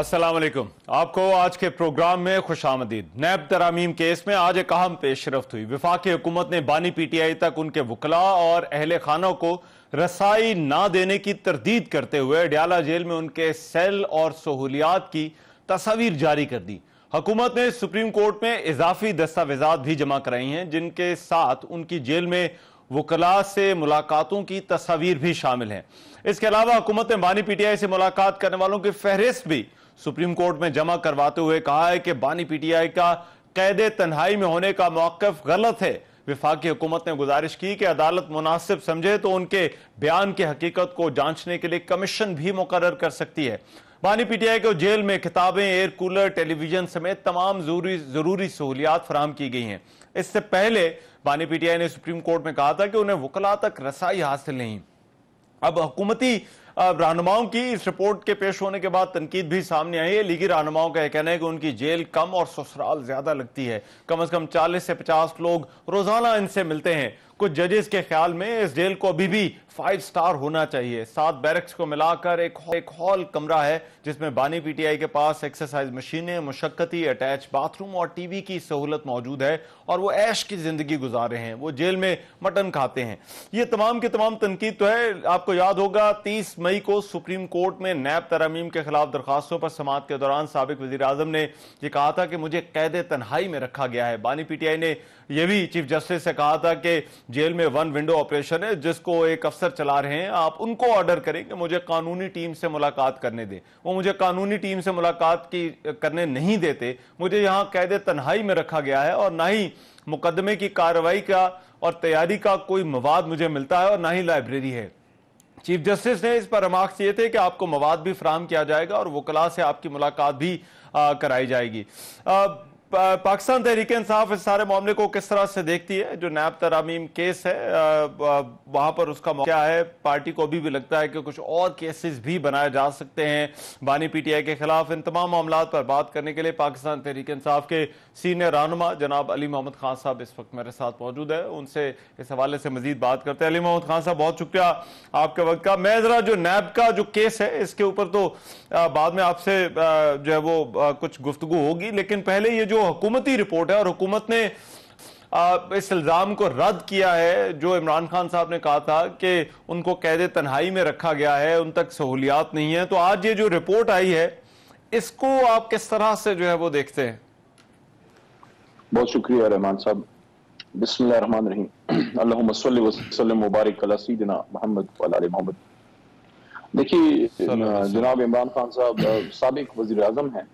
अस्सलाम वालेकुम। आपको आज के प्रोग्राम में खुशामदीद। नैब तरामीम केस में आज एक अहम पेशरफ्त हुई। वफाकी हुकूमत ने बानी पीटीआई तक उनके वकला और अहले खानों को रसाई ना देने की तरदीद करते हुए अडयाला जेल में उनके सेल और सहूलियात की तस्वीर जारी कर दी। हुकूमत ने सुप्रीम कोर्ट में इजाफी दस्तावेजात भी जमा कराई हैं, जिनके साथ उनकी जेल में वकला से मुलाकातों की तस्वीर भी शामिल हैं। इसके अलावा हुकूमत ने बानी पीटीआई से मुलाकात करने वालों की फहरिस्त भी सुप्रीम कोर्ट में जमा करवाते हुए कहा है कि बानी पीटीआई का कैदे तन्हाई में होने का मौक़िफ़ गलत है। वफाकी हुकूमत ने गुजारिश की कि अदालत मुनासिब समझे तो उनके बयान की हकीकत को जांचने के लिए कमीशन भी मुकर्रर कर सकती है। बानी पीटीआई को जेल में किताबें, एयर कूलर, टेलीविजन समेत तमाम जरूरी सहूलियात फराहम की गई हैं। इससे पहले बानी पीटीआई ने सुप्रीम कोर्ट में कहा था कि उन्हें वकला तक रसाई हासिल नहीं। अब हुकूमती रहनुमाओं की इस रिपोर्ट के पेश होने के बाद तनकीद भी सामने आई है। लीगी रहनुमाओं का कहना है कि उनकी जेल कम और ससुराल ज्यादा लगती है। कम से कम 40 से 50 लोग रोजाना इनसे मिलते हैं। कुछ जजेस के ख्याल में इस जेल को अभी भी 5 स्टार होना चाहिए। 7 बैरक्स को मिलाकर एक हॉल कमरा है जिसमें बानी पीटीआई के पास एक्सरसाइज मशीनें, मुशक्कती अटैच बाथरूम और टीवी की सहूलत मौजूद है और वो ऐश की जिंदगी गुजार रहे हैं। वो जेल में मटन खाते हैं। ये तमाम की तमाम तनकीद तो है। आपको याद होगा 30 मई को सुप्रीम कोर्ट में नैब तरामीम के खिलाफ दरखास्तों पर समाअत के दौरान साबिक वजीर आजम ने यह कहा था कि मुझे कैदे तन्हाई में रखा गया है। बानी पीटीआई ने यह भी चीफ जस्टिस से कहा था कि जेल में 1 विंडो ऑपरेशन है जिसको एक अफसर चला रहे हैं, आप उनको ऑर्डर करें कि मुझे कानूनी टीम से मुलाकात करने दे। वो मुझे कानूनी टीम से मुलाकात करने नहीं देते। मुझे यहां कैदे तन्हाई में रखा गया है और ना ही मुकदमे की कार्रवाई का और तैयारी का कोई मवाद मुझे मिलता है और ना ही लाइब्रेरी है। चीफ जस्टिस ने इस पर रिमार्क्स दिए थे कि आपको मवाद भी फराहम किया जाएगा और वकला से आपकी मुलाकात भी कराई जाएगी। पाकिस्तान तहरीक इंसाफ इस सारे मामले को किस तरह से देखती है? जो नैब तरामीम केस है वहां पर उसका क्या है? पार्टी को अभी भी लगता है कि कुछ और केसेस भी बनाए जा सकते हैं बानी पीटीआई के खिलाफ। इन तमाम मामलों पर बात करने के लिए पाकिस्तान तहरीक इंसाफ के सीनियर रहनुमा जनाब अली मोहम्मद खान साहब इस वक्त मेरे साथ मौजूद है। उनसे इस हवाले से मजीद बात करते हैं। अली मोहम्मद खान साहब, बहुत शुक्रिया आपके वक्त का। मैं जरा जो नैब का जो केस है इसके ऊपर तो बाद में आपसे जो है वो कुछ गुफ्तगू होगी, लेकिन पहले ये जो हुकूमती रिपोर्ट है और हुकूमत ने इस इल्जाम को रद्द किया है जो इमरान खान साहब ने कहा था कि उनको कैदे तन्हाई में रखा गया है, उन तक सहूलियात नहीं है। तो आज ये जो रिपोर्ट आई है इसको आप किस तरह से जो है वो देखते हैं? बहुत शुक्रिया रहमान साहब। बिस्मिल्लाहिर्रहमानिर्रहीम। अल्लाहुम्मा सल्लि व सल्लिम मुबारक अला सय्यिदिना मुहम्मद व अला आलि मोहम्मद। देखिए, जनाब इमरान खान साहब साबिक वजीर आजम हैं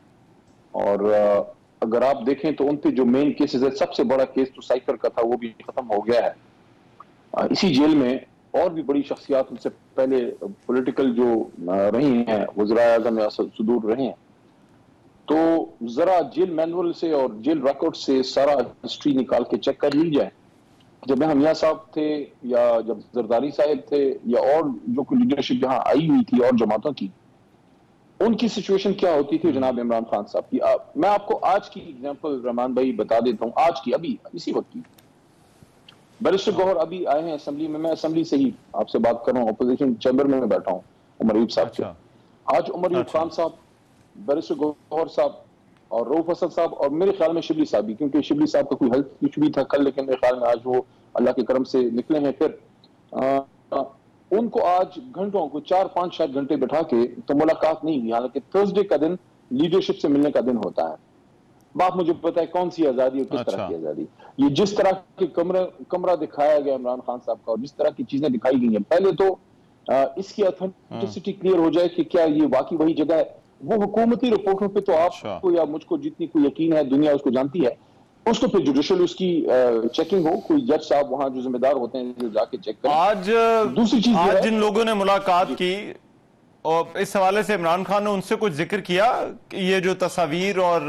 और अगर आप देखें तो उन पे जो मेन केसेस है, सबसे बड़ा केस तो साइफर का था, वो भी खत्म हो गया है। इसी जेल में और भी बड़ी शख्सियात उनसे पहले पॉलिटिकल जो रही हैं, वज़ीर आज़म या सुदूर रहे हैं। तो जरा जेल मैनुअल से और जेल रिकॉर्ड से सारा हिस्ट्री निकाल के चेक कर ली जाए। जब हमिया साहब थे या जब जरदारी साहब थे या और जो लीडरशिप जहां आई हुई थी और जमातों की, उनकी सिचुएशन क्या होती थी जनाब इमरान खान साहब की। मैं आपको आज की एग्जांपल रहमान भाई बता देता हूं, आज की, अभी इसी वक्त की। बैरिस्टर गौहर अभी आए हैं असेंबली में, मैं असेंबली से ही आपसे बात कर रहा हूं, अपोजिशन चैम्बर में मैं बैठा हूं उमर अयूब साहब से। आज उमर अयूब खान साहब, बैरिस्टर गौहर साहब और रऊफ हसन साहब और मेरे ख्याल में शिबली साहब भी, क्योंकि शिबली साहब का कोई हेल्थ इशू भी था कल, लेकिन मेरे ख्याल में आज वो अल्लाह के करम से निकले हैं। फिर उनको आज घंटों को 4-5 शायद घंटे बैठा के तो मुलाकात नहीं हुई, हालांकि थर्सडे का दिन लीडरशिप से मिलने का दिन होता है। बात मुझे पता है कौन सी आजादी और किस तरह की आजादी। ये जिस तरह के कमरा दिखाया गया इमरान खान साहब का और जिस तरह की चीजें दिखाई गई हैं, पहले तो इसकी ऑथेंटिसिटी क्लियर हो जाए कि क्या ये वाकई वही जगह है। वो हुकूमती रिपोर्टों पे तो आपको या मुझको जितनी कोई यकीन है, दुनिया उसको जानती है, उसको फिर जुडिशियल उसकी चेकिंग हो, कोई जज साहब वहां जो जिम्मेदार होते हैं जो जाके चेक करें। आज दूसरी चीज, आज जिन लोगों ने मुलाकात की और इस हवाले से इमरान खान ने उनसे कुछ जिक्र किया, ये जो तस्वीर और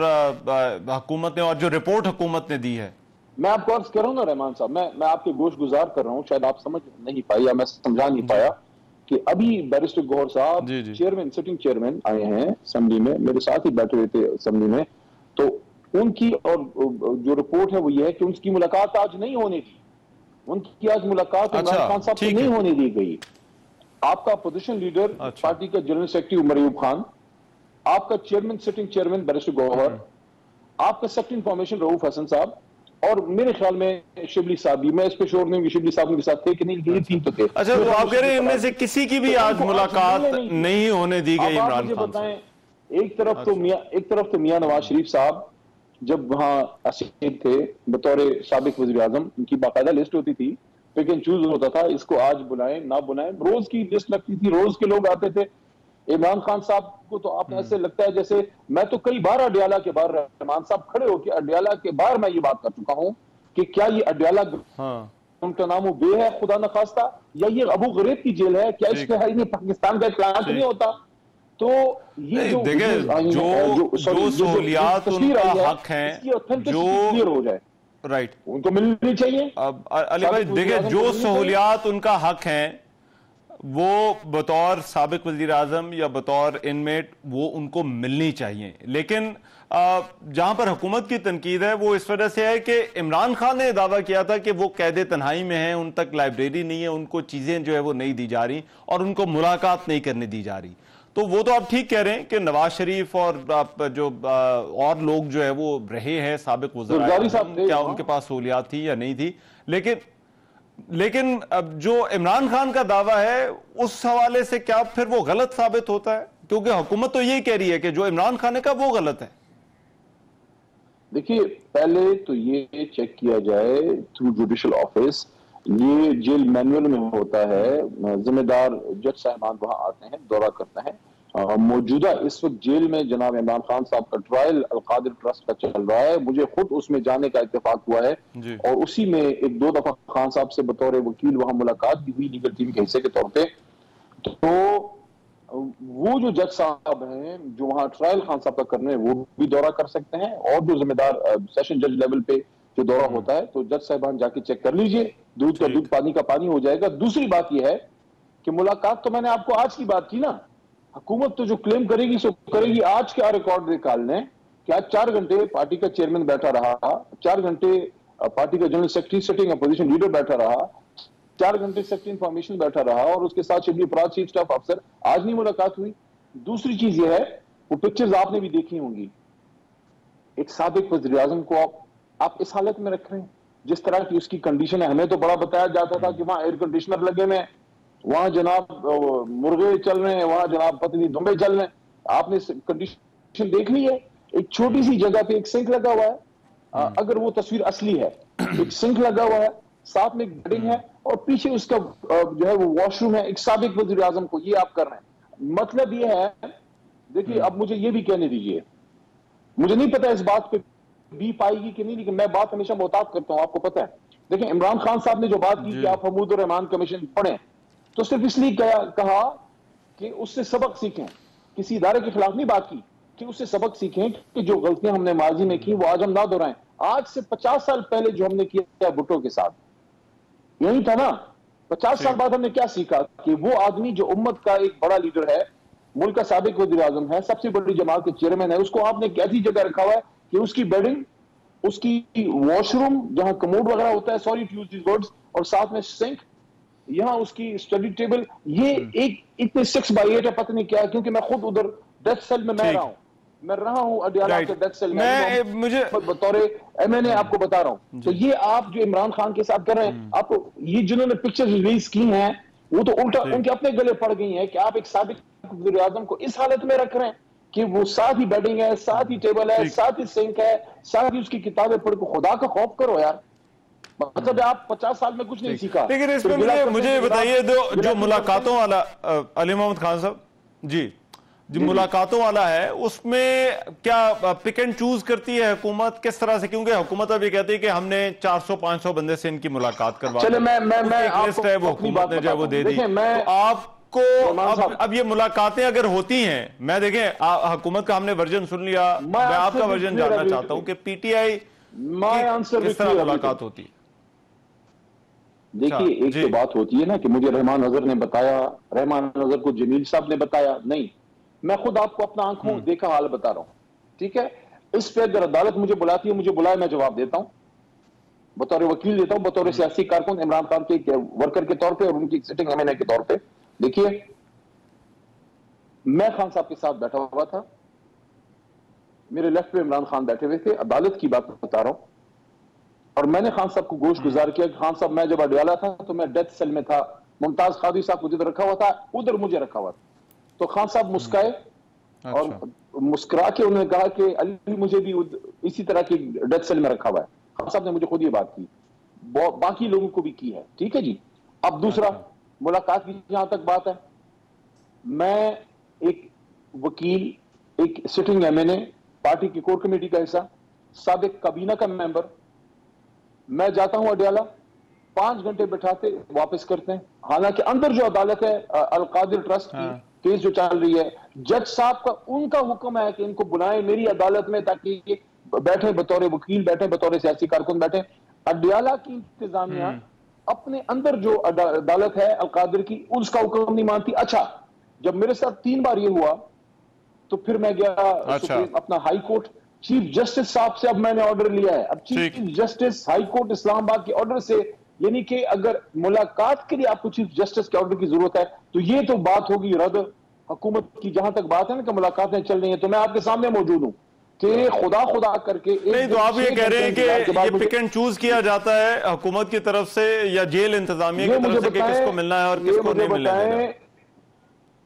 हुकूमत ने और जो रिपोर्ट हुकूमत ने दी है? मैं आपको अर्ज कर रहा हूँ ना रहमान साहब, मैं आपके गोश गुजार कर रहा हूँ, शायद आप समझ नहीं पाए या मैं समझा नहीं पाया कि अभी बैरिस्टर गौहर साहब चेयरमैन, सिटिंग चेयरमैन आए हैं असेंबली में, मेरे साथ ही बैठे हुए थे असेंबली में। तो उनकी और जो रिपोर्ट है वो ये है कि उनकी मुलाकात आज नहीं होनी थी। उनकी आज मुलाकात इमरान खान साहब से नहीं होने दी गई। आपका अपोजिशन लीडर पार्टी का जनरल सेक्रेटरी उमर अयूब खान आपका chairman, sitting chairman barrister Gohar, आपका सेक्रेटरी इंफॉर्मेशन रऊफ हसन साहब, और मेरे ख्याल में शिबली साहब भी, मैं इस पे श्योर नहीं हूँ शिबली साहब उनके साथ थे कि नहीं, ये तीन तो थे। अच्छा, तो आप कह रहे हैं इनमें से किसी की भी आज मुलाकात नहीं होने दी गई इमरान खान से? एक तरफ तो मियां नवाज शरीफ साहब जब वहां असीम थे बतौर साबिक वज़ीर आज़म, उनकी बाकायदा लिस्ट होती थी, पिक एंड चूज होता था, इसको आज बुलाएं ना बुलाएं, रोज की लिस्ट लगती थी, रोज के लोग आते थे। इमरान खान साहब को तो आपने ऐसे लगता है जैसे, मैं तो कई बार अडयाला के बाहर रहमान साहब खड़े होकर अडयाला के बाहर मैं ये बात कर चुका हूं कि क्या ये अडयाला उनका नाम बे है खुदा न खास्ता, या ये अबू गरीब की जेल है, क्या इसके है पाकिस्तान का एक प्लांट नहीं होता? तो ये जो सहूलियात उनका हक है, जो क्लियर हो जाए, राइट, उनको मिलनी चाहिए। अब अली भाई देखिए, जो सहूलियात उनका हक है वो बतौर साबिक वजीर आजम या बतौर इनमेट वो उनको मिलनी चाहिए, लेकिन जहां पर हुकूमत की तनकीद है वो इस वजह से है कि इमरान खान ने दावा किया था कि वो कैद तन्हाई में है, उन तक लाइब्रेरी नहीं है, उनको चीजें जो है वो नहीं दी जा रही और उनको मुलाकात नहीं करने दी जा रही। तो वो तो आप ठीक कह रहे हैं कि नवाज शरीफ और जो और लोग जो है वो रहे हैं साबिक वज़ीर, क्या उनके पास सहूलियात थी या नहीं थी, लेकिन अब जो इमरान खान का दावा है उस हवाले से क्या फिर वो गलत साबित होता है? क्योंकि हुकूमत तो यही कह रही है कि जो इमरान खान ने कहा वो गलत है। देखिए, पहले तो ये चेक किया जाए थ्रू जुडिशियल ऑफिस, ये जेल मैनुअल में होता है, जिम्मेदार जज साहबान वहां आते हैं, दौरा करते हैं। मौजूदा इस वक्त जेल में जनाब इमरान खान साहब का ट्रायल अलकादिर ट्रस्ट का चल रहा है, मुझे खुद उसमें जाने का इत्तेफाक हुआ है और उसी में एक दो दफा खान साहब से बतौर वकील वहां मुलाकात भी हुई लीगल टीम के हिस्से के तौर पे। तो वो जो जज साहब हैं जो वहां ट्रायल खान साहब का कर रहे हैं वो भी दौरा कर सकते हैं, और जो जिम्मेदार सेशन जज लेवल पे जो दौरा होता है तो जज साहबान जाके चेक कर लीजिए, दूध का दूध पानी का पानी हो जाएगा। दूसरी बात यह है कि मुलाकात तो मैंने आपको आज की बात की ना, हुकूमत तो जो क्लेम करेगी सो करेगी। आज क्या रिकॉर्ड निकालने कि आज 4 घंटे पार्टी का चेयरमैन बैठा रहा, 4 घंटे पार्टी का general secretary sitting opposition leader बैठा रहा, 4 घंटे सेक्रेटरी इंफॉर्मेशन बैठा रहा और उसके साथ शिबली अपराध चीफ स्टाफ अफसर, आज नहीं मुलाकात हुई। दूसरी चीज यह है, वो पिक्चर्स आपने भी देखी होंगी, एक साबिक वज़ीर आज़म को आप इस हालत में रख रहे हैं जिस तरह की उसकी कंडीशन है। हमें तो बड़ा बताया जाता था कि वहां एयर कंडीशनर लगे हुए, वहां जनाब मुर्गे चल रहे हैं, वहां जनाब पत्नी दुम्बे चल रहे हैं। आपने कंडीशन देख ली है, एक छोटी सी जगह पे एक सिंक लगा हुआ है, अगर वो तस्वीर असली है, एक सिंक लगा हुआ है, साथ में एक बेडिंग है और पीछे उसका जो है वो वॉशरूम है, एक साबिक वज़ीर आज़म को ये आप कर रहे हैं। मतलब ये है, देखिए अब मुझे ये भी कहने दीजिए, मुझे नहीं पता इस बात पे भी पाएगी कि नहीं, लेकिन मैं बात हमेशा मोहतात करता हूं, आपको पता है। देखिए, इमरान खान साहब ने जो बात की कि आप हमूदुर रहमान कमीशन पढ़ें, तो सिर्फ इसलिए कहा कि उससे सबक सीखें, किसी इदारे के खिलाफ नहीं बात की, कि उससे सबक सीखें कि जो गलतियां हमने माजी में की वो आज हम ना दोहराएं। आज से 50 साल पहले जो हमने किया भुट्टो के साथ, यही था ना। 50 साल बाद हमने क्या सीखा कि वो आदमी जो उम्मत का एक बड़ा लीडर है, मुल्क का साबिक वज़ीर आज़म है, सबसे बड़ी जमात के चेयरमैन है, उसको आपने एक ऐसी जगह रखा हुआ है कि उसकी बेडिंग, उसकी वॉशरूम जहां कमोड वगैरह होता है, sorry to use this words, और साथ में सिंक, यहां उसकी स्टडी टेबल, ये एक इतने 6x8 है, पता नहीं क्या है, क्योंकि मैं खुद उधर डेथ सेल में मैं रहा हूं अडयाला के डेथ सेल में, मुझे बतौर मैंने आपको बता रहा हूं। तो ये आप जो इमरान खान के साथ कर रहे हैं, आपको ये जिन्होंने पिक्चर रिलीज की हैं वो तो उल्टा उनके अपने गले पड़ गई है कि आप एक साबिक वज़ीर आज़म को इस हालत में रख रहे हैं कि वो साथ ही बेडिंग है, साथ ही टेबल है, साथ ही सिंक है, साथ ही उसकी किताबें पढ़ को। खुदा का खौफ करो यार, मतलब आप 50 साल में कुछ नहीं सीखा। लेकिन इसमें मुझे बताइए, जो मुलाकातों वाला अली मोहम्मद खान साहब जी, जो मुलाकातों वाला है उसमें क्या पिक एंड चूज करती है हुकूमत, किस तरह से? क्योंकि हुकूमत अभी कहती है कि हमने 400-500 बंदे से इनकी मुलाकात करवा, चले मैं लिस्ट है वो हुकूमत ने जो वो दे दी। तो आपको अब ये मुलाकातें अगर होती हैं, मैं देखें हुकूमत का हमने वर्जन सुन लिया, मैं आपका वर्जन जानना चाहता हूं कि पीटीआई किस तरह मुलाकात होती है? देखिए, एक तो बात होती है ना कि मुझे रहमान नजर ने बताया, रहमान नजर को जमील साहब ने बताया, नहीं, मैं खुद आपको अपना आंखों देखा हाल बता रहा हूं, ठीक है। इस पे अगर अदालत मुझे बुलाती है, मुझे बुलाए, मैं जवाब देता हूं, बतौर वकील देता हूं, बतौर सियासी कारकुन इमरान खान के वर्कर के तौर पे और उनकी सिटिंग एमएनए के तौर पे। देखिए, मैं खान साहब के साथ बैठा हुआ था, मेरे लेफ्ट पे इमरान खान बैठे हुए थे, अदालत की बात बता रहा हूं, और मैंने खान साहब को गोश गुजार किया कि खान साहब मैं जब अडयाला था तो मैं डेथ सेल में था, मुमताज कादरी साहब को जिधर रखा हुआ था उधर मुझे रखा हुआ था। तो खान साहब मुस्काए और मुस्कुरा के उन्होंने कहा कि अली मुझे भी इसी तरह की डेथ सेल में रखा हुआ है। खान साहब ने मुझे खुद ये बात की, बाकी लोगों को भी की है। ठीक है जी। अब दूसरा, मुलाकात की जहां तक बात है, मैं एक वकील, एक सिटिंग एमएनए, पार्टी की कोर कमेटी का हिस्सा, साबिक काबीना का मेंबर, मैं जाता हूं अडयाला, 5 घंटे बैठाते वापस करते हैं। हालांकि अंदर जो अदालत है अल-कादिर ट्रस्ट की केस जो चल रही है, जज साहब का उनका हुक्म है कि इनको बुलाएं मेरी अदालत में ताकि बैठे बतौर वकील, बैठे बतौर सियासी कारकुन बैठे। अडयाला की इंतजामिया अपने अंदर जो अदालत है अल-कादिर की, उसका हुक्म नहीं मानती। अच्छा, जब मेरे साथ 3 बार ये हुआ तो फिर मैं गया अपना हाई कोर्ट, चीफ जस्टिस साहब से अब मैंने ऑर्डर लिया है। अब chief justice high court Islamabad के ऑर्डर से, यानी कि अगर मुलाकात के लिए आपको चीफ जस्टिस के ऑर्डर की जरूरत है तो ये तो बात होगी रद्द हुकूमत की। जहां तक बात है ना कि मुलाकातें चल रही हैं, तो मैं आपके सामने मौजूद हूं कि खुदा करके नहीं, तो आप ये कह रहे हैं कि ये पिक एंड चूज किया जाता है हुकूमत की तरफ से या जेल इंतजामिया की तरफ से कि किसको मिलना है और किसको नहीं मिलना है?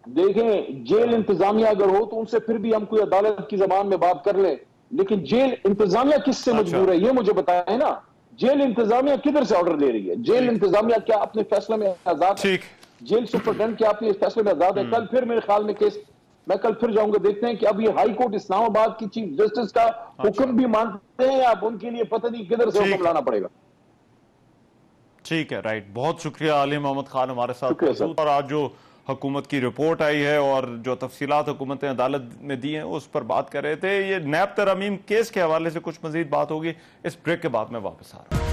देखें, जेल इंतजामिया अगर हो तो उनसे फिर भी हम कोई अदालत की जबान में बात कर ले, लेकिन जेल इंतजामिया किससे मजबूर है ये मुझे बताएं ना। जेल इंतजामिया किधर से ऑर्डर दे रही है? जेल इंतजामिया क्या अपने फैसले में आजाद है? जेल सुपरिटेंडेंट क्या अपने फैसले में आजाद है? कल फिर मेरे ख्याल में केस, मैं कल फिर जाऊंगा, देखते हैं कि अब ये हाई कोर्ट इस्लामाबाद की चीफ जस्टिस का हुक्म भी मानते हैं, अब उनके लिए पता नहीं किधर से हुक्म लाना पड़ेगा। ठीक है, राइट। बहुत शुक्रिया आली मोहम्मद खान हमारे साथ मौजूद। और आज जो हुकूमत की रिपोर्ट आई है और जो तफसीलात हुकूमत ने अदालत में दी हैं उस पर बात कर रहे थे। ये नैब तरमीम केस के हवाले से कुछ मजीद बात होगी, इस ब्रेक के बाद मैं वापस आ रहा हूं।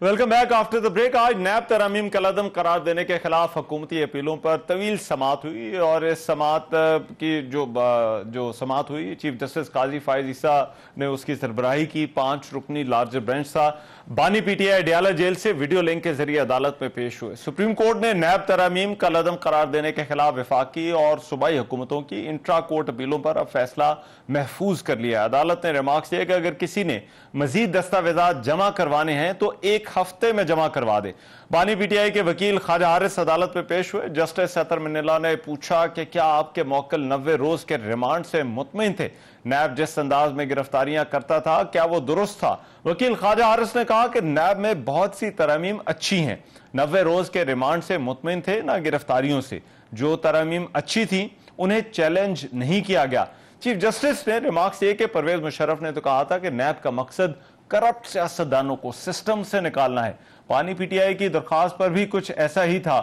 Welcome back after the break. आज नैब तरमीम कलअदम करार देने के खिलाफ हुकूमती अपीलों पर तवील समात हुई और इस समात की जो समात हुई, चीफ जस्टिस काजी फायज ईसा ने उसकी सरबराही की। 5 रुकनी लार्जर बेंच था। बानी पीटीआई अडयाला जेल से वीडियो लिंक के जरिए अदालत में पेश हुए। सुप्रीम कोर्ट ने नैब तरमीम कलअदम करार देने के खिलाफ वफाकी और सूबाई हुकूमतों की इंट्रा कोर्ट अपीलों पर अब फैसला महफूज कर लिया। अदालत ने रिमार्क्स किया कि अगर किसी ने मजीद दस्तावेजात जमा करवाने हैं तो 1 हफ्ते में जमा करवा दे। बानी पीटीआई के वकील ख्वाजा हारिस अदालत में पेश हुए। जस्टिस सतर मिन्नल्ला ने पूछा कि क्या आपके मौक्किल 90 रोज के रिमांड से मुतमिन थे? नैब जिस अंदाज में गिरफ्तारियां करता था क्या वो दुरुस्त था? वकील ख्वाजा हारिस ने कहा कि नैब में बहुत सी तरमीम अच्छी हैं, 90 रोज के रिमांड से मुतमिन थे ना गिरफ्तारियों से। जो तरमीम अच्छी थी उन्हें चैलेंज नहीं किया गया। चीफ जस्टिस ने रिमार्क्स ये कि परवेज मुशर्रफ ने तो कहा था कि नैब का मकसद करप्ट सियासतदानों को सिस्टम से निकालना है। बानी पीटीआई की दरखास्त पर भी कुछ ऐसा ही था।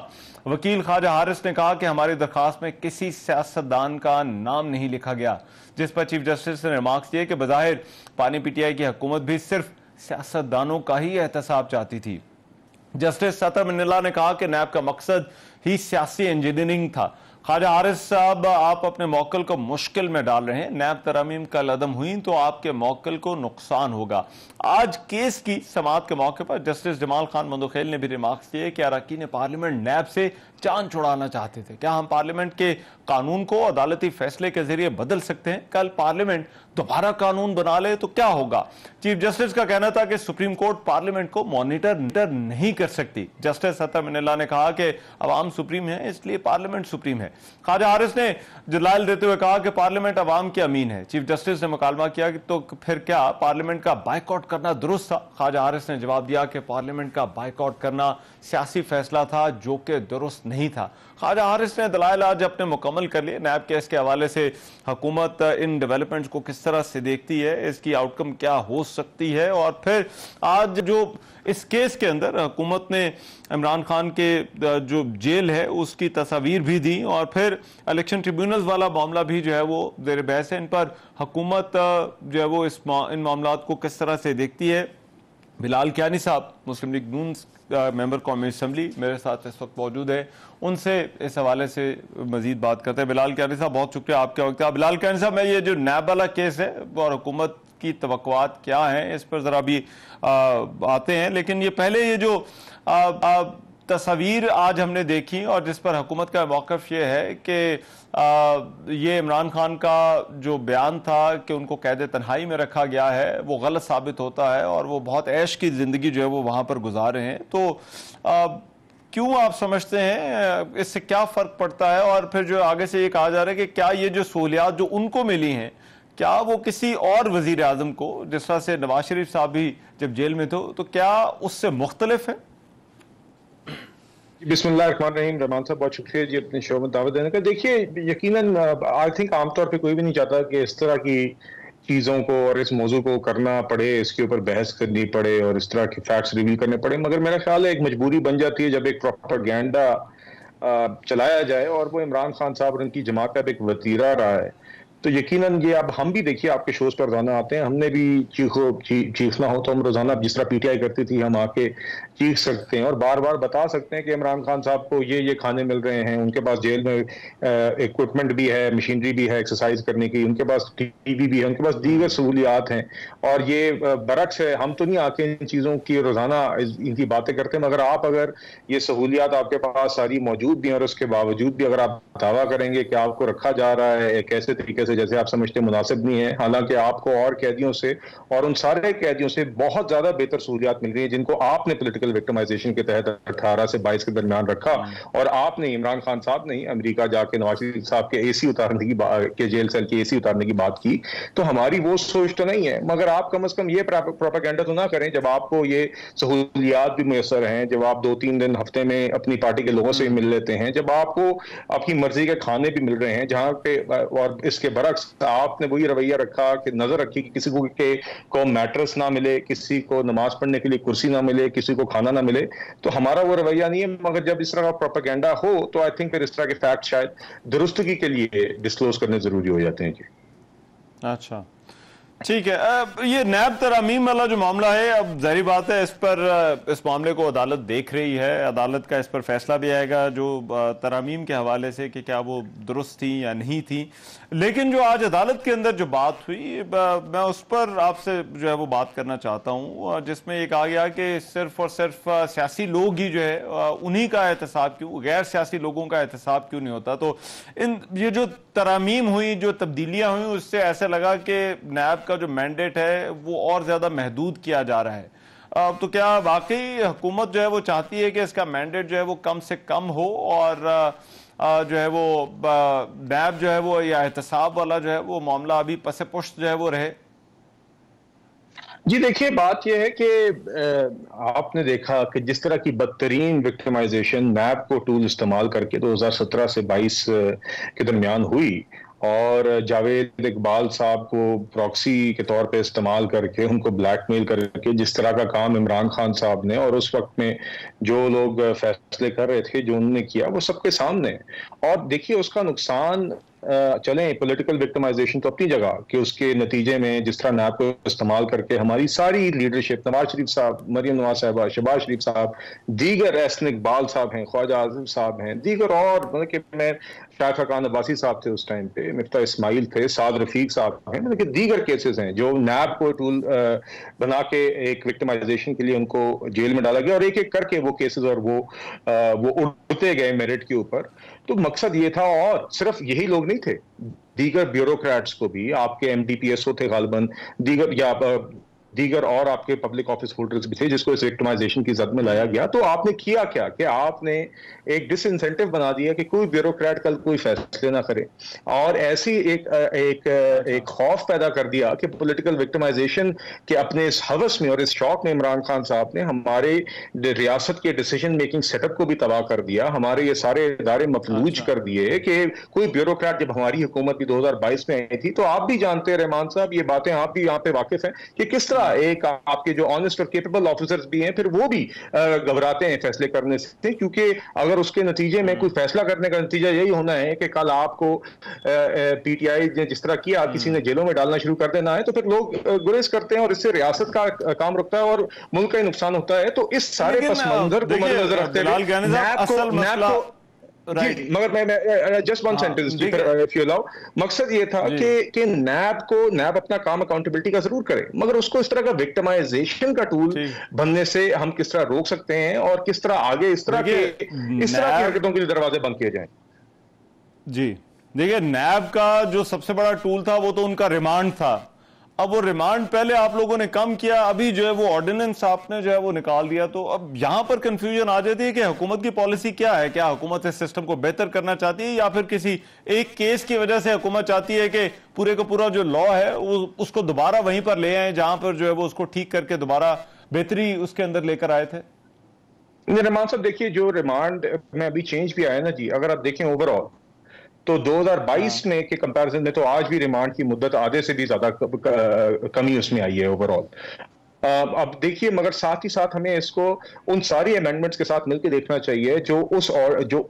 वकील ख्वाजा हारिस ने कहा कि हमारी दरखास्त में किसी सियासतदान का नाम नहीं लिखा गया, जिस पर चीफ जस्टिस ने रिमार्क्स दिए कि बज़ाहिर बानी पीटीआई की हुकूमत भी सिर्फ सियासतदानों का ही एहतसाब चाहती थी। जस्टिस सतर मिन्नल्ला ने कहा कि नैब का मकसद ही सियासी इंजीनियरिंग था। ख्वाजा हारिस साहब, आप अपने मौक्किल को मुश्किल में डाल रहे हैं। नैब तरमीम कलअदम हुई तो आपके मौक्किल को नुकसान होगा। आज केस की समाअत के मौके पर जस्टिस जमाल खान मंदोखेल ने भी रिमार्क्स किए कि अरकान पार्लियामेंट नैब से चांद छुड़ाना चाहते थे। क्या हम पार्लियामेंट के कानून को अदालती फैसले के जरिए बदल सकते हैं? कल पार्लियामेंट दोबारा कानून बना ले तो क्या होगा? चीफ जस्टिस का कहना था कि सुप्रीम कोर्ट पार्लियामेंट को मॉनिटर नहीं कर सकती। जस्टिस सतर मिन्नल्ला ने कहा कि अवाम सुप्रीम है, इसलिए पार्लियामेंट सुप्रीम है। ख्वाजा हारिस ने दलाइल देते हुए कहा कि पार्लियामेंट अवाम के अमीन है। चीफ जस्टिस ने मुकालमा किया कि तो फिर क्या पार्लियामेंट का बाइकआउट करना दुरुस्त था? ख्वाजा हारिस ने जवाब दिया कि पार्लियामेंट का बाइकआउट करना सियासी फैसला था जो कि दुरुस्त नहीं था। ख्वाजा हारिस ने दलाइल आज अपने मुकम्मल कर लिए। नैब केस के हवाले से हुकूमत इन डेवलपमेंट्स को किस तरह से देखती है, इसकी आउटकम क्या हो सकती है, और फिर आज जो इस केस के अंदर हुकूमत ने इमरान खान के जो जेल है उसकी तस्वीर भी दी, और फिर इलेक्शन ट्रिब्यूनल्स वाला मामला भी जो है वो ज़ेर बहस है। इन पर हुकूमत जो है वो इन मामलात को किस तरह से देखती है। बिलाल कियानी साहब, मुस्लिम लीग नून मेंबर कौमी असम्बली, मेरे साथ इस वक्त मौजूद है, उनसे इस हवाले से मजीद बात करते हैं। बिलाल कियानी साहब, बहुत शुक्रिया आपके वक्त। बिलाल कियानी साहब, मैं ये जो नैब वाला केस है और हुकूमत की तवक्कुआत क्या है इस पर जरा भी आते हैं, लेकिन ये पहले ये जो तस्वीर आज हमने देखी और जिस पर हुकूमत का मौक़िफ़ ये है कि ये इमरान खान का जो बयान था कि उनको कैद तन्हाई में रखा गया है वो गलत साबित होता है और वो बहुत ऐश की ज़िंदगी जो है वो वहाँ पर गुजार रहे हैं। तो क्यों आप समझते हैं इससे क्या फ़र्क पड़ता है? और फिर जो आगे से ये कहा जा रहा है कि क्या ये जो सहूलियात जो उनको मिली हैं क्या वो किसी और वज़ीर आज़म को, जिस तरह से नवाज शरीफ साहब भी जब जेल में थे, तो क्या उससे मुख्तलिफ है? बिस्मिल्लाहिर्रहमानिर्रहीम। रहमान साहब बहुत शुक्रिया जी अपने शो में दावत देने का। देखिए यकीनन आई थिंक आमतौर पे कोई भी नहीं चाहता कि इस तरह की चीज़ों को और इस मौजू को करना पड़े, इसके ऊपर बहस करनी पड़े और इस तरह के फैक्ट्स रिवील करने पड़े, मगर मेरा ख्याल है एक मजबूरी बन जाती है जब एक प्रोपेगेंडा चलाया जाए और वो इमरान खान साहब और उनकी जमात का एक वतीरा रहा है। तो यकीनन ये अब हम भी देखिए आपके शोज पर रोजाना आते हैं, हमने भी चीखना हो तो हम रोजाना जिस तरह पीटीआई करती थी हम आके चीख सकते हैं और बार बार बता सकते हैं कि इमरान खान साहब को ये खाने मिल रहे हैं, उनके पास जेल में इक्विपमेंट भी है, मशीनरी भी है एक्सरसाइज करने की, उनके पास टीवी भी है, उनके पास दीगर सहूलियात हैं। और ये बरक्स है, हम तो नहीं आके इन चीज़ों की रोजाना इनकी बातें करते, मगर आप अगर ये सहूलियात आपके पास सारी मौजूद भी हैं और उसके बावजूद भी अगर आप दावा करेंगे कि आपको रखा जा रहा है एक ऐसे तरीके से जैसे आप समझते मुनासिब नहीं है, हालांकि आपको और कैदियों से और उन सारे कैदियों से बहुत ज्यादा बेहतर सहूलियात मिल रही है जिनको आपने पॉलिटिकल विक्टिमाइजेशन के तहत 18 से 22 के दरमियान रखा और आपने, इमरान खान साहब ने अमेरिका जाके नवाज शरीफ साहब के एसी उतारने की के जेल सेल की एसी उतारने की बात की। तो हमारी वो सोच तो नहीं है, मगर आप कम से कम ये प्रोपेगेंडा तो ना करें जब आपको ये सहूलियात भी मुयसर हैं, जब आप 2-3 दिन हफ्ते में अपनी पार्टी के लोगों से मिल लेते हैं, जब आपको आपकी मर्जी के खाने भी मिल रहे हैं, जहां पे और इसके बरक्स आपने वही रवैया रखा कि नजर रखी कि किसी को मैट्रेस ना मिले, किसी को नमाज पढ़ने के लिए कुर्सी ना मिले, किसी को खाना ना मिले। तो हमारा वो रवैया नहीं है, मगर जब इस तरह का प्रोपेगेंडा हो तो आई थिंक फिर इस तरह के फैक्ट शायद दुरुस्तगी के लिए डिस्क्लोज करने जरूरी हो जाते हैं। जी अच्छा, ठीक है। ये नैब तरामीम वाला जो मामला है, अब जाहिर बात है इस मामले को अदालत देख रही है, अदालत का इस पर फैसला भी आएगा जो तरामीम के हवाले से कि क्या वो दुरुस्त थी या नहीं थी। लेकिन जो आज अदालत के अंदर जो बात हुई, मैं उस पर आपसे जो है वो बात करना चाहता हूँ, जिसमें ये कहा गया कि सिर्फ और सिर्फ सियासी लोग ही जो है उन्हीं का एहतसाब क्यों, गैर सियासी लोगों का एहतसाब क्यों नहीं होता। तो ये जो तरामीम हुई, जो तब्दीलियां हुई, उससे ऐसे लगा कि नैब का जो मैंडेट है वो और ज्यादा महदूद किया जा रहा है। तो क्या वाकई हुकूमत जो है वो चाहती है कि इसका मैंडेट जो है वो कम से कम हो और जो है वो नैब जो है वो या एहतसाब वाला जो है वो मामला अभी पसे पुश्त जो है वो रहे? जी देखिए, बात यह है कि आपने देखा कि जिस तरह की बदतरीन विक्टिमाइजेशन नैब को टूल इस्तेमाल करके 2017 से 22 के दरमियान हुई और जावेद इकबाल साहब को प्रॉक्सी के तौर पे इस्तेमाल करके उनको ब्लैकमेल करके जिस तरह का काम इमरान खान साहब ने और उस वक्त में जो लोग फैसले कर रहे थे जो उन्होंने किया वो सबके सामने। और देखिए उसका नुकसान, चलें पॉलिटिकल विक्टिमाइजेशन तो अपनी जगह कि उसके नतीजे में जिस तरह नैब को इस्तेमाल करके हमारी सारी लीडरशिप, नवाज शरीफ साहब, मरियम नवाज साहबा, शहबाज शरीफ साहब, दीगर एहसन इकबाल साहब हैं, ख्वाजा आजम साहब हैं, दीगर और मतलब कि मैं शायद खान अब्बासी साहब थे उस टाइम पे, मिफ्ता इस्माइल थे, साद रफीक साहब हैं, मतलब कि दीगर केसेस हैं जो नैब को टूल बना के एक विक्टिमाइजेशन के लिए उनको जेल में डाला गया और एक एक करके वो केसेस और वो उड़ते गए मेरिट के ऊपर। तो मकसद ये था, और सिर्फ यही लोग नहीं थे, दीगर ब्यूरोक्रेट्स को भी, आपके MDPSO थे गालिबन, दीगर और आपके पब्लिक ऑफिस होल्डर्स भी थे जिसको इस विक्टिमाइजेशन की जद में लाया गया। तो आपने किया क्या कि आपने एक डिसइंसेंटिव बना दिया कि कोई ब्यूरोक्रेट कल कोई फैसले ना करे और ऐसी एक खौफ पैदा कर दिया कि पॉलिटिकल विक्टिमाइजेशन के अपने इस हवस में और इस शौक में इमरान खान साहब ने हमारे रियासत के डिसीजन मेकिंग सेटअप को भी तबाह कर दिया, हमारे ये सारे इदारे मफलूज कर दिए कि कोई ब्यूरोक्रेट, जब हमारी हुकूमत भी 2022 में आई थी तो आप भी जानते हैं रहमान साहब, ये बातें आप भी यहाँ पे वाकिफ हैं कि किस तरह एक आपके जो ऑनेस्ट और केपेबल ऑफिसर्स भी हैं फिर वो भी घबराते हैं फैसले करने से, क्योंकि अगर उसके नतीजे में कोई फैसला करने का नतीजा यही होना है कि कल आपको PTI ने जिस तरह किया किसी ने जेलों में डालना शुरू कर देना है, तो फिर लोग गुरेज करते हैं और इससे रियासत का काम रुकता है और मुल्क का ही नुकसान होता है। तो इस सारे पस मंजर को मद्देनजर रखते हुए जी, मगर मैं just one sentence if you allow, मकसद ये था कि नैब अपना काम अकाउंटेबिलिटी का जरूर करे, मगर उसको इस तरह का विक्टिमाइजेशन का टूल बनने से हम किस तरह रोक सकते हैं और किस तरह आगे इस तरह की हरकतों के लिए दरवाजे बंद किए जाएं। जी देखिए, नैब का जो सबसे बड़ा टूल था वो तो उनका रिमांड था। अब वो रिमांड पहले आप लोगों ने कम किया, अभी जो है वो ऑर्डिनेंस आपने जो है वो निकाल दिया। तो अब यहां पर कंफ्यूजन आ जाती है कि हुकूमत की पॉलिसी क्या है। क्या हुकूमत इस सिस्टम को बेहतर करना चाहती है, या फिर किसी एक केस की वजह से हुकूमत चाहती है कि पूरे का पूरा जो लॉ है उसको दोबारा वहीं पर ले आए जहां पर जो है वो उसको ठीक करके दोबारा बेहतरी उसके अंदर लेकर आए थे? रहमान साहब देखिए, जो रिमांड में अभी चेंज भी आया ना जी, अगर आप देखें ओवरऑल तो 2022 में के कंपैरिजन में तो आज भी रिमांड की मुद्दत आधे से भी ज्यादा कमी उसमें आई है ओवरऑल। अब देखिए, मगर साथ ही साथ हमें इसको उन सारी अमेंडमेंट्स के साथ मिलकर देखना चाहिए जो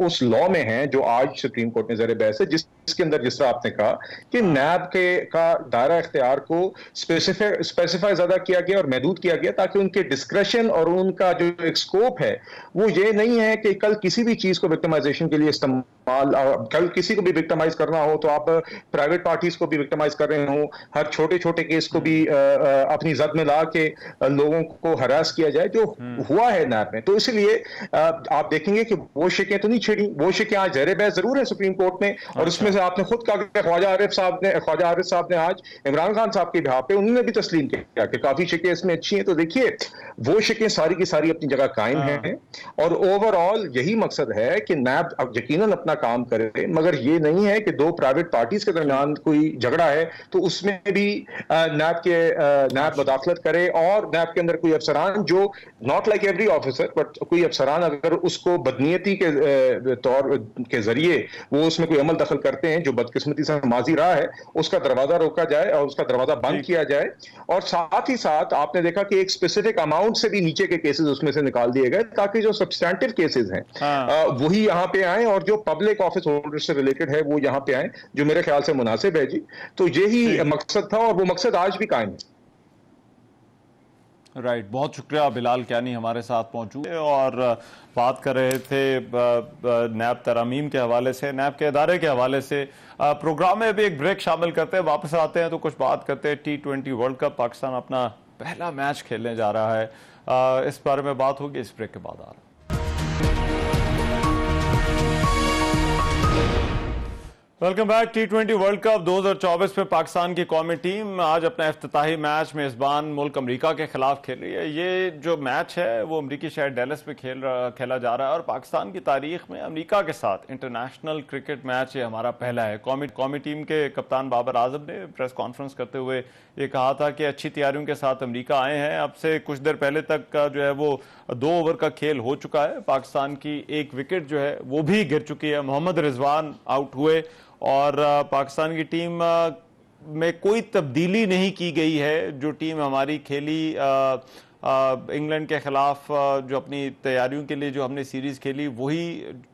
उस लॉ में है जो आज सुप्रीम कोर्ट ने ज़ेर बहस है, जिसके अंदर जिस तरह आपने कहा कि नैब का दायरा इख्तियार को स्पेसिफाई ज्यादा किया गया और महदूद किया गया, ताकि उनके डिस्क्रेशन और उनका जो एक स्कोप है वो ये नहीं है कि कल किसी भी चीज को विक्टिमाइजेशन के लिए इस्तेमाल, कल किसी को भी विक्टिमाइज करना हो तो आप प्राइवेट पार्टीज को भी विक्टिमाइज कर रहे हो, हर छोटे छोटे केस को भी अपनी जद में ला के लोगों को हरास किया जाए, जो हुआ है नैब में। तो इसलिए आप देखेंगे कि वो शिकें तो नहीं छिड़ी, वो शिकें आज ज़ेर बहस जरूर है सुप्रीम कोर्ट में। और उसमें से आपने खुद कहा कि ख्वाजा आरिफ साहब ने आज इमरान खान साहब के बिहाफ पे उन्होंने भी तस्लीम किया कि काफी शिकें इसमें अच्छी हैं। तो देखिए, वो शिकें सारी की सारी अपनी जगह कायम हैं और ओवरऑल यही मकसद है कि नैब अब यकीनन अपना काम करे, मगर ये नहीं है कि दो प्राइवेट पार्टीज के दरमियान कोई झगड़ा है तो उसमें भी नैब मुदाखलत करे और नैब के अंदर कोई अफसरान जो not like every officer but कोई अफसरान अगर उसको बदनीयती के तौर के जरिए वो उसमें कोई अमल दखल करते हैं जो बदकिस्मती से माजी रहा है, उसका दरवाजा रोका जाए और उसका दरवाजा बंद किया जाए। और साथ ही साथ आपने देखा कि एक स्पेसिफिक अमाउंट से भी नीचे के केसेस उसमें से निकाल दिए गए ताकि जो सब्सटैंटिव केसेस हैं वही यहां पे आए और जो पब्लिक ऑफिस होल्डर से रिलेटेड है वो यहां पे आए, जो मेरे ख्याल से मुनासिब है जी। तो यही मकसद था और वो मकसद आज भी कायम है। राइट, बहुत शुक्रिया बिलाल कियानी हमारे साथ मौजूद और बात कर रहे थे नैब तरामीम के हवाले से, नैब के इदारे के हवाले से। प्रोग्राम में अभी एक ब्रेक शामिल करते हैं, वापस आते हैं तो कुछ बात करते हैं T20 वर्ल्ड कप। पाकिस्तान अपना पहला मैच खेलने जा रहा है, इस बारे में बात होगी इस ब्रेक के बाद। आ रहा welcome back. T20 world cup 2024 में पाकिस्तान की कौमी टीम आज अपना इफ्तिताही मैच मेजबान मुल्क अमेरिका के खिलाफ खेल रही है। ये जो मैच है वो अमेरिकी शहर डैलस में खेला जा रहा है और पाकिस्तान की तारीख में अमेरिका के साथ इंटरनेशनल क्रिकेट मैच ये हमारा पहला है। कौमी टीम के कप्तान बाबर आजम ने प्रेस कॉन्फ्रेंस करते हुए ये कहा था कि अच्छी तैयारियों के साथ अमेरिका आए हैं। अब से कुछ देर पहले तक का जो है वो 2 ओवर का खेल हो चुका है। पाकिस्तान की एक विकेट जो है वो भी गिर चुकी है, मोहम्मद रिजवान आउट हुए और पाकिस्तान की टीम में कोई तब्दीली नहीं की गई है। जो टीम हमारी खेली इंग्लैंड के खिलाफ, जो अपनी तैयारियों के लिए जो हमने सीरीज खेली, वही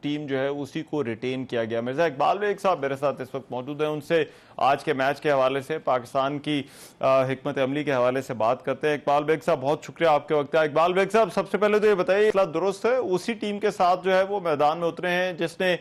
टीम जो है उसी को रिटेन किया गया। मिर्जा इकबाल बेग साहब मेरे साथ इस वक्त मौजूद हैं, उनसे आज के मैच के हवाले से, पाकिस्तान की हिकमत अमली के हवाले से बात करते हैं। इकबाल बेग साहब बहुत शुक्रिया आपके वक्त का। इकबाल बेग साहब सबसे पहले तो ये बताइए, दुरुस्त है उसी टीम के साथ जो है वो मैदान में उतरे हैं जिसने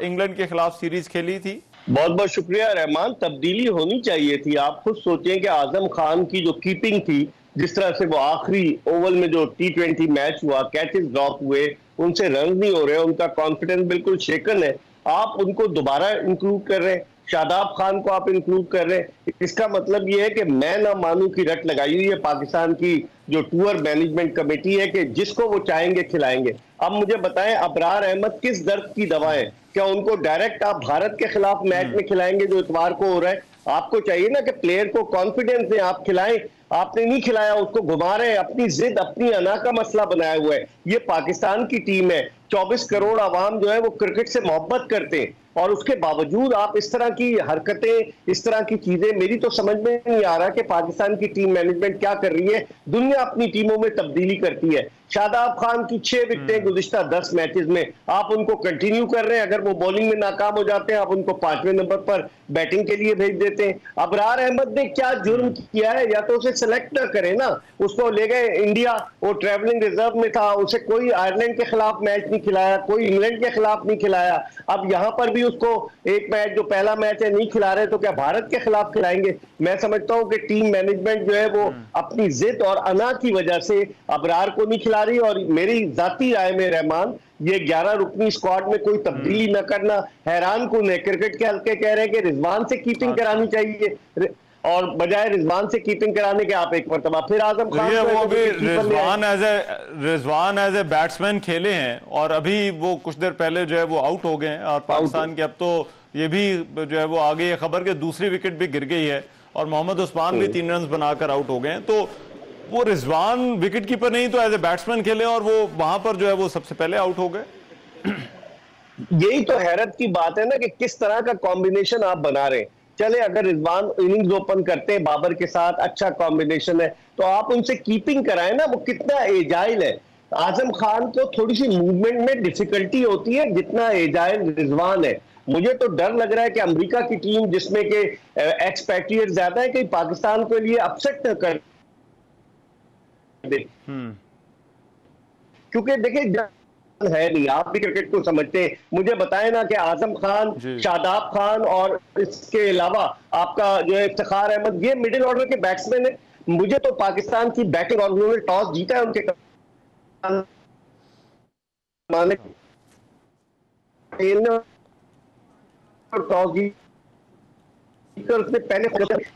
इंग्लैंड के खिलाफ सीरीज खेली थी? बहुत बहुत शुक्रिया रहमान। तब्दीली होनी चाहिए थी। आप खुद सोचें कि आजम खान की जो कीपिंग थी, जिस तरह से वो आखिरी ओवर में जो T20 मैच हुआ, कैचेस ड्रॉप हुए, उनसे रन नहीं हो रहे, उनका कॉन्फिडेंस बिल्कुल शेकन है। आप उनको दोबारा इंक्लूड कर रहे हैं, शादाब खान को आप इंक्लूड कर रहे हैं। इसका मतलब ये है कि मैं ना मानू की रट लगाई हुई है पाकिस्तान की जो टूर मैनेजमेंट कमेटी है कि जिसको वो चाहेंगे खिलाएंगे। अब मुझे बताएं, अबरार अहमद किस दर्द की दवा है? क्या उनको डायरेक्ट आप भारत के खिलाफ मैच में खिलाएंगे जो इतवार को हो रहा है? आपको चाहिए ना कि प्लेयर को कॉन्फिडेंस दें, आप खिलाएं। आपने नहीं खिलाया, उसको घुमा रहे हैं, अपनी जिद अपनी अना का मसला बनाया हुआ है। ये पाकिस्तान की टीम है, 24 करोड़ आवाम जो है वो क्रिकेट से मोहब्बत करते हैं और उसके बावजूद आप इस तरह की हरकतें, इस तरह की चीजें, मेरी तो समझ में नहीं आ रहा कि पाकिस्तान की टीम मैनेजमेंट क्या कर रही है। दुनिया अपनी टीमों में तब्दीली करती है। शादाब खान की 6 विकेटें गुज़िश्ता 10 मैचेस में, आप उनको कंटिन्यू कर रहे हैं। अगर वो बॉलिंग में नाकाम हो जाते हैं, आप उनको 5वें नंबर पर बैटिंग के लिए भेज देते हैं। अबरार अहमद ने क्या जुर्म किया है? या तो उसे सेलेक्ट न करें ना, उसको ले गए इंडिया, वो ट्रैवलिंग रिजर्व में था, उसे कोई आयरलैंड के खिलाफ मैच नहीं खिलाया, कोई इंग्लैंड के खिलाफ नहीं खिलाया। अब यहां पर भी उसको एक मैच, जो पहला मैच है, नहीं खिला रहे, तो क्या भारत के खिलाफ खिलाएंगे? मैं समझता हूं कि टीम मैनेजमेंट जो है वो अपनी जिद और अना की वजह से अबरार को नहीं खिला रही। और मेरी जाती राय में रहमान, ये 11 रुकनी स्क्वाड में कोई तब्दीली न करना हैरान कुन है। क्रिकेट के हल्के कह रहे हैं कि रिजवान से कीपिंग करानी चाहिए, और बजाय रिजवान से कीपिंग कराने के आप एक मरतबा फिर आजम खान वो अभी रिजवान एज ए बैट्समैन खेले हैं और अभी वो कुछ देर पहले जो है वो आउट हो गए हैं। और पाकिस्तान की अब तो ये भी जो है वो आ गई है खबर के दूसरी विकेट भी गिर गई है और मोहम्मद उस्मान भी 3 रन बनाकर आउट हो गए हैं। तो वो रिजवान विकेट कीपर नहीं तो एज ए बैट्समैन खेले और वो वहां पर जो है वो सबसे पहले आउट हो गए। यही तो हैरत की बात है ना कि किस तरह का कॉम्बिनेशन आप बना रहे हैं। चले अगर रिजवान इनिंग्स ओपन करते हैं बाबर के साथ, अच्छा कॉम्बिनेशन है, तो आप उनसे कीपिंग कराएं ना। वो कितना एजाइल है। आजम खान को थोड़ी सी मूवमेंट में डिफिकल्टी होती है जितना एजाइल रिजवान है। मुझे तो डर लग रहा है कि अमेरिका की टीम जिसमें के एक्सपैट्रिएट ज्यादा है, कहीं पाकिस्तान के लिए अपसेट न कर दे। क्योंकि देखिए है नहीं, आप भी क्रिकेट को समझते हैं, मुझे बताएं ना कि आजम खान, शादाब खान और इसके अलावा आपका जो है इफ्तिखार अहमद, ये मिडिल ऑर्डर के बैट्समैन है। मुझे तो पाकिस्तान की बैटिंग, और उन्होंने टॉस जीता है उनके टॉस जीत उसने पहले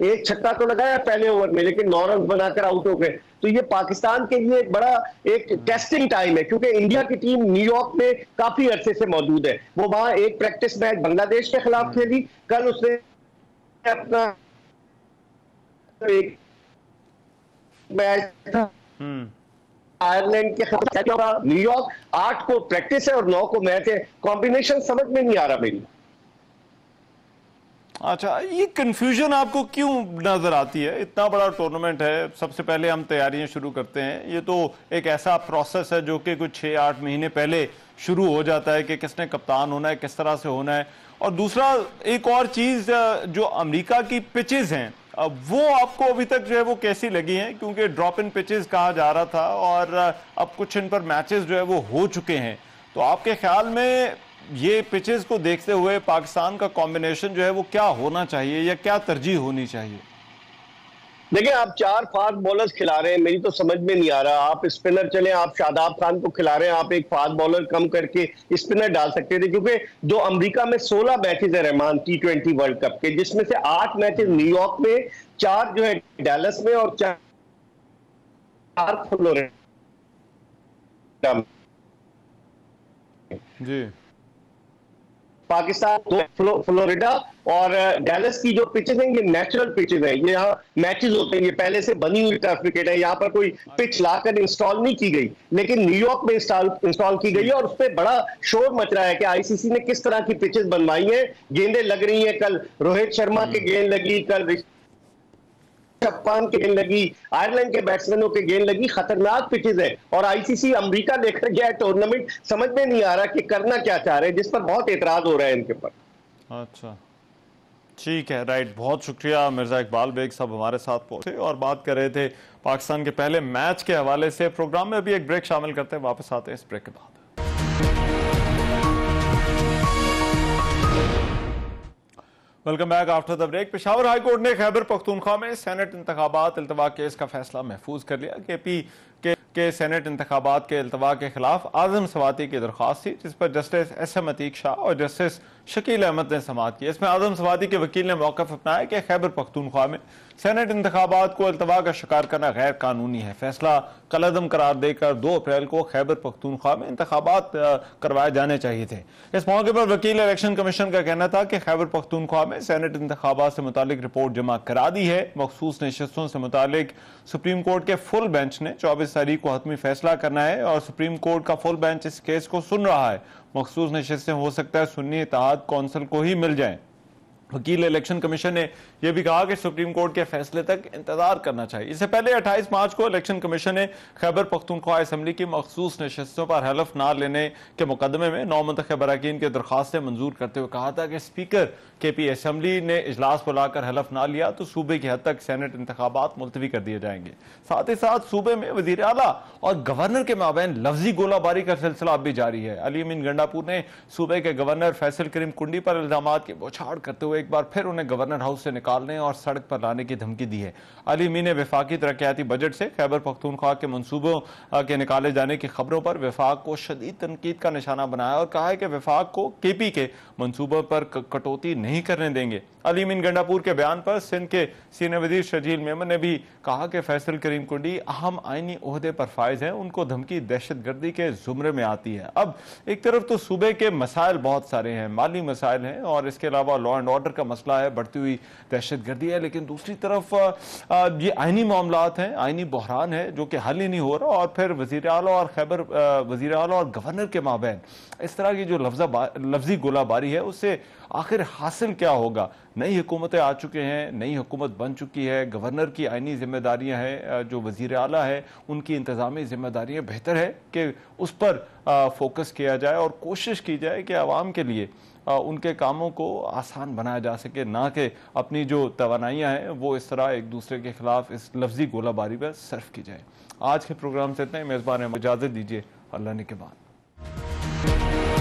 एक छक्का तो लगाया पहले ओवर में, लेकिन 9 रन बनाकर आउट हो गए। तो ये पाकिस्तान के लिए एक बड़ा एक टेस्टिंग टाइम है, क्योंकि इंडिया की टीम न्यूयॉर्क में काफी अरसे से मौजूद है। वो वहां एक प्रैक्टिस मैच बांग्लादेश के खिलाफ खेली, कल उसने अपना एक मैच था आयरलैंड के खिलाफ। न्यूयॉर्क 8 को प्रैक्टिस है और 9 को मैच है। कॉम्बिनेशन समझ में नहीं आ रहा मेरी। अच्छा, ये कंफ्यूजन आपको क्यों नजर आती है? इतना बड़ा टूर्नामेंट है, सबसे पहले हम तैयारियां शुरू करते हैं। ये तो एक ऐसा प्रोसेस है जो कि कुछ 6-8 महीने पहले शुरू हो जाता है कि किसने कप्तान होना है, किस तरह से होना है। और दूसरा एक और चीज, जो अमेरिका की पिचेस हैं, वो आपको अभी तक जो है वो कैसी लगी हैं? क्योंकि ड्रॉप इन पिचेस कहा जा रहा था और अब कुछ इन पर मैचेस जो है वो हो चुके हैं। तो आपके ख्याल में ये पिचेस को देखते हुए पाकिस्तान का कॉम्बिनेशन जो है वो क्या होना चाहिए या क्या तरजीह होनी चाहिए? देखिए, आप 4 फास्ट बॉलर्स खिला रहे हैं, मेरी तो समझ में नहीं आ रहा। आप स्पिनर चले, आप शादाब खान को खिला रहे हैं, आप एक फास्ट बॉलर कम करके स्पिनर डाल सकते थे। क्योंकि जो अमेरिका में 16 मैचेस है रहमान T20 वर्ल्ड कप के, जिसमें से 8 मैचेस न्यूयॉर्क में, 4 जो है डैलस में और 4 फ्लोरिडा में। जी, पाकिस्तान फ्लोरिडा और डैलस की जो पिचेस हैं, ये नेचुरल पिचेस हैं। ये यहाँ मैचेस होते हैं, ये पहले से बनी हुई टर्फ विकेट है। यहाँ पर कोई पिच लाकर इंस्टॉल नहीं की गई, लेकिन न्यूयॉर्क में इंस्टॉल की गई है। और उस पर बड़ा शोर मच रहा है कि आईसीसी ने किस तरह की पिचेस बनवाई हैं। गेंदें लग रही हैं, कल रोहित शर्मा की गेंद लगी, कल जापान की गेंद लगी, आयरलैंड के बैट्समैनों की गेंद लगी। खतरनाक पिचेस है और आईसीसी अमेरिका लेकर गया टूर्नामेंट। समझ में नहीं आ रहा कि करना क्या चाह रहे हैं, जिस पर बहुत एतराज हो रहा है इनके ऊपर। अच्छा, ठीक है, राइट। बहुत शुक्रिया मिर्जा इकबाल बेग साहब हमारे साथ पहुंचे और बात कर रहे थे पाकिस्तान के पहले मैच के हवाले से। प्रोग्राम में अभी एक ब्रेक शामिल करते हैं, वापस आते हैं इस ब्रेक के बाद। Welcome back after the break. Peshawar high court ने खैबर पख्तूनख्वा में सेनेट इंतखाबात इल्तवा केस का फैसला महफूज कर लिया। केपी के सेनेट इंतखाबात के इल्तवा के खिलाफ आजम सवाती की दरख्वास्त थी, जिस पर जस्टिस एस.एम. अतीक शाह और जस्टिस शकील अहमद ने समाअत की। इसमें आजम सवाती के वकील ने मौक़िफ़ अपनाया कि खैबर पख्तूनख्वा में सेनेट इंतखाबात को इल्तवा का शिकार करना गैर कानूनी है। फैसला कलअदम करार देकर 2 अप्रैल को खैबर पख्तूनख्वा में इंतखाबात करवाए जाने चाहिए थे। इस मौके पर वकील इलेक्शन कमीशन का कहना था कि खैबर पख्तूनख्वा में सेनेट इंतखाबात से मुतालिक रिपोर्ट जमा करा दी है। मखसूस नशिस्तों से मुतालिक सुप्रीम कोर्ट के फुल बेंच ने 24 तारीख को हतमी फैसला करना है और सुप्रीम कोर्ट का फुल बेंच इस केस को सुन रहा है। मखसूस नशिस्तें हो सकता है सुन्नी इत्तेहाद कौंसिल को ही मिल जाएं। वकील इलेक्शन कमीशन ने यह भी कहा कि सुप्रीम कोर्ट के फैसले तक इंतजार करना चाहिए। इससे पहले 28 मार्च को इलेक्शन कमीशन ने खैबर पख्तूनख्वा असम्बली की मखसूस नशस्तों पर हलफ ना लेने के मुकदमे में 9 मुंतखब अरकान की दरखास्तें मंजूर करते हुए कहा था कि स्पीकर KP असम्बली ने इजलास बुलाकर हलफ ना लिया तो सूबे की हद तक सेनेट इंतखाबात मुलतवी कर दिए जाएंगे। साथ ही साथ सूबे में वजीर आला और गवर्नर के माबैन लफ्जी गोलाबारी का सिलसिला अब भी जारी है। अली अमीन गंडापुर ने सूबे के गवर्नर फैसल करीम कुंडी पर इल्जाम की बौछार करते हुए एक बार फिर उन्हें गवर्नर हाउस से निकालने और सड़क पर लाने की धमकी दी है। अली अमीन ने वफाकी तरक्याती बजट से खैबर पख्तूनख्वा के मंसूबों के निकाले जाने की खबरों पर वफाक को शदीद तनकीद का निशाना बनाया और कहा है कि वफाक को KP के मंसूबों पर कटौती नहीं करने देंगे। अली अमीन गंडापुर के बयान पर सिंध के सीनियर वजीर शजील मेमन ने भी कहा कि फैसल करीम कुंडी अहम आईनी ओहदे पर फायज हैं, उनको धमकी दहशतगर्दी के जुमरे में आती है। अब एक तरफ तो सूबे के मसाइल बहुत सारे हैं, माली मसाइल हैं और इसके अलावा लॉ एंड ऑर्डर का मसला है, बढ़ती हुई दहशतगर्दी है, लेकिन दूसरी तरफ ये आईनी मामलात हैं, आईनी बहरान है जो कि हल ही नहीं हो रहा। और फिर वजीर आला और वजीर आला और गवर्नर के माबैन इस तरह की जो लफ्जी गोलाबारी है उससे आखिर हासिल क्या होगा। नई हुकूमतें आ चुके हैं, नई हुकूमत बन चुकी है, गवर्नर की आईनी जिम्मेदारियां हैं, जो वजीर आला है उनकी इंतजामी जिम्मेदारियां, बेहतर है कि उस पर फोकस किया जाए और कोशिश की जाए कि आवाम के लिए उनके कामों को आसान बनाया जा सके, ना कि अपनी जो तवानाइयाँ हैं वो इस तरह एक दूसरे के खिलाफ इस लफ्जी गोलाबारी पर सर्फ की जाए। आज के प्रोग्राम से इतना ही। मेज़बान इजाज़त दीजिए, अल्लाह ने के बाद।